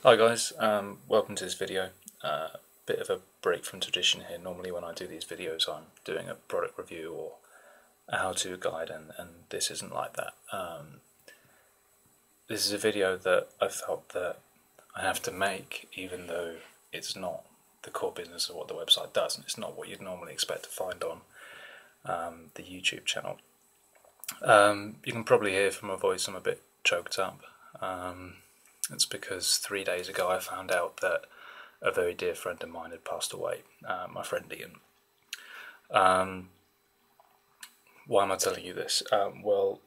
Hi guys, welcome to this video. Bit of a break from tradition here. Normally when I do these videos I'm doing a product review or a how-to guide, and this isn't like that. This is a video that I felt that I have to make, even though it's not the core business of what the website does, and it's not what you'd normally expect to find on the YouTube channel. You can probably hear from my voice I'm a bit choked up. It's because 3 days ago I found out that a very dear friend of mine had passed away, my friend Ian. Why am I telling you this? Well,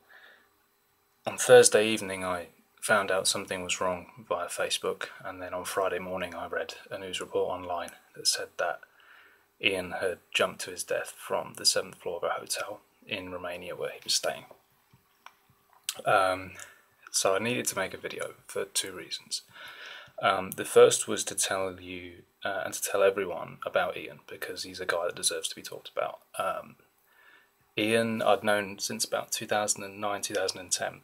on Thursday evening I found out something was wrong via Facebook, and then on Friday morning I read a news report online that said that Ian had jumped to his death from the 7th floor of a hotel in Romania where he was staying. So I needed to make a video for two reasons. The first was to tell you and to tell everyone about Ian, because he's a guy that deserves to be talked about. Ian I'd known since about 2009, 2010,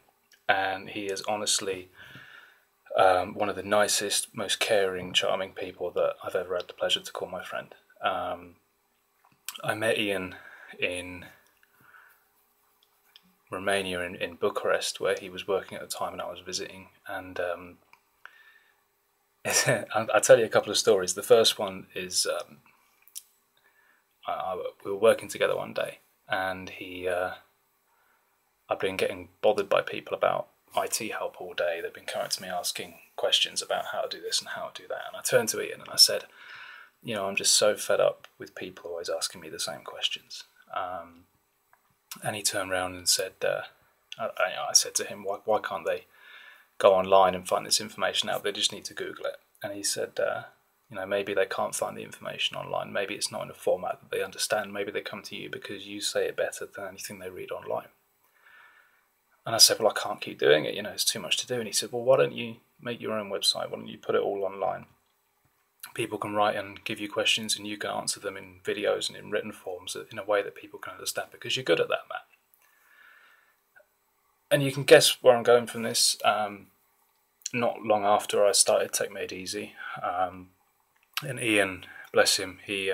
and he is honestly one of the nicest, most caring, charming people that I've ever had the pleasure to call my friend. I met Ian in Romania, in Bucharest, where he was working at the time and I was visiting, and I'll tell you a couple of stories. The first one is we were working together one day, and I've been getting bothered by people about IT help all day. They've been coming to me asking questions about how to do this and how to do that, and I turned to Ian and I said, you know, I'm just so fed up with people always asking me the same questions. And he turned around and said, I said to him, why can't they go online and find this information out? They just need to Google it. And he said, you know, maybe they can't find the information online. Maybe it's not in a format that they understand. Maybe they come to you because you say it better than anything they read online. And I said, well, I can't keep doing it. You know, it's too much to do. And he said, well, why don't you make your own website? Why don't you put it all online? People can write and give you questions, and you can answer them in videos and in written forms in a way that people can understand, because you're good at that, Matt. And you can guess where I'm going from this. Not long after I started Tech Made Easy, and Ian, bless him, he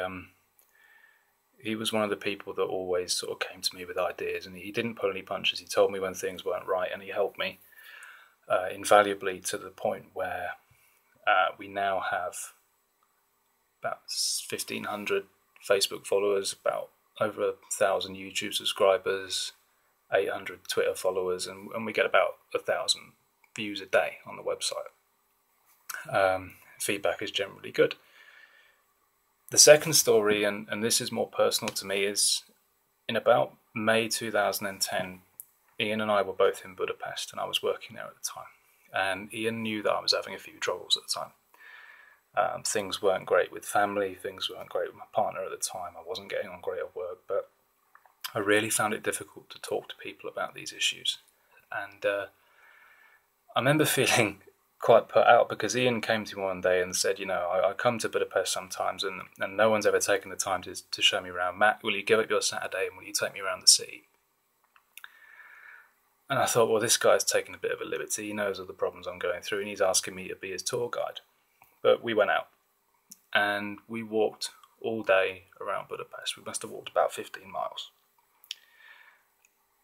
was one of the people that always sort of came to me with ideas, and he didn't pull any punches. He told me when things weren't right, and he helped me invaluably, to the point where we now have about 1,500 Facebook followers, about over 1,000 YouTube subscribers, 800 Twitter followers, and we get about 1,000 views a day on the website. Feedback is generally good. The second story, and this is more personal to me, is in about May 2010, Ian and I were both in Budapest, and I was working there at the time. And Ian knew that I was having a few troubles at the time. Things weren't great with family, things weren't great with my partner at the time, I wasn't getting on great at work, but I really found it difficult to talk to people about these issues. And I remember feeling quite put out, because Ian came to me one day and said, you know, I come to Budapest sometimes and no one's ever taken the time to show me around. Matt, will you give up your Saturday and will you take me around the city? And I thought, well, this guy's taking a bit of a liberty. He knows all the problems I'm going through and he's asking me to be his tour guide. But we went out and we walked all day around Budapest. We must have walked about 15 miles.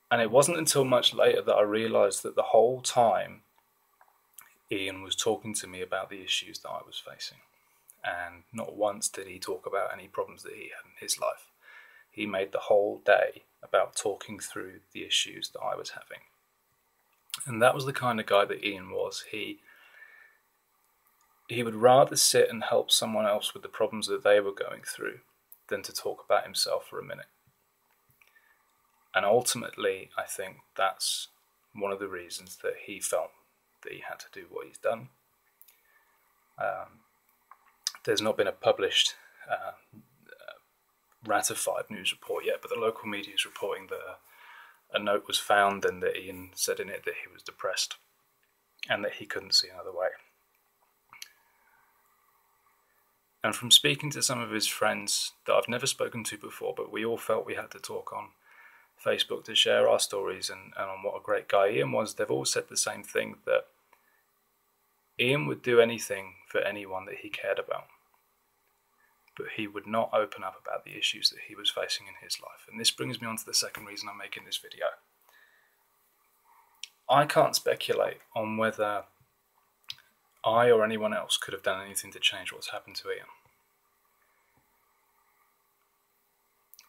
And it wasn't until much later that I realised that the whole time Ian was talking to me about the issues that I was facing. And not once did he talk about any problems that he had in his life. He made the whole day about talking through the issues that I was having. And that was the kind of guy that Ian was. He would rather sit and help someone else with the problems that they were going through than to talk about himself for a minute. And ultimately, I think that's one of the reasons that he felt that he had to do what he's done. There's not been a published, ratified news report yet, but the local media is reporting that a note was found and that Ian said in it that he was depressed and that he couldn't see another way. And from speaking to some of his friends that I've never spoken to before, but we all felt we had to talk on Facebook to share our stories and on what a great guy Ian was, they've all said the same thing, that Ian would do anything for anyone that he cared about, but he would not open up about the issues that he was facing in his life. And this brings me on to the second reason I'm making this video. I can't speculate on whether I or anyone else could have done anything to change what's happened to Ian.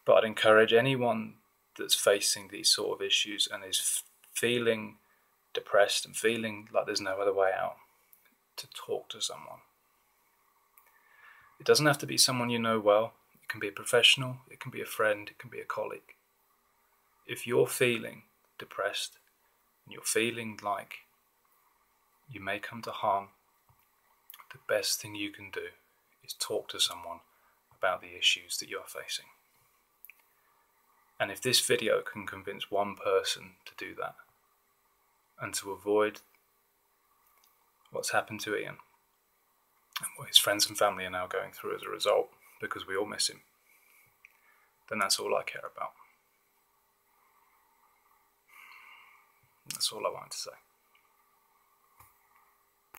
But I'd encourage anyone that's facing these sort of issues and is feeling depressed and feeling like there's no other way out, to talk to someone. It doesn't have to be someone you know well. It can be a professional, it can be a friend, it can be a colleague. If you're feeling depressed and you're feeling like you may come to harm, the best thing you can do is talk to someone about the issues that you're facing. And if this video can convince one person to do that and to avoid what's happened to Ian and what his friends and family are now going through as a result, because we all miss him, then that's all I care about. That's all I wanted to say.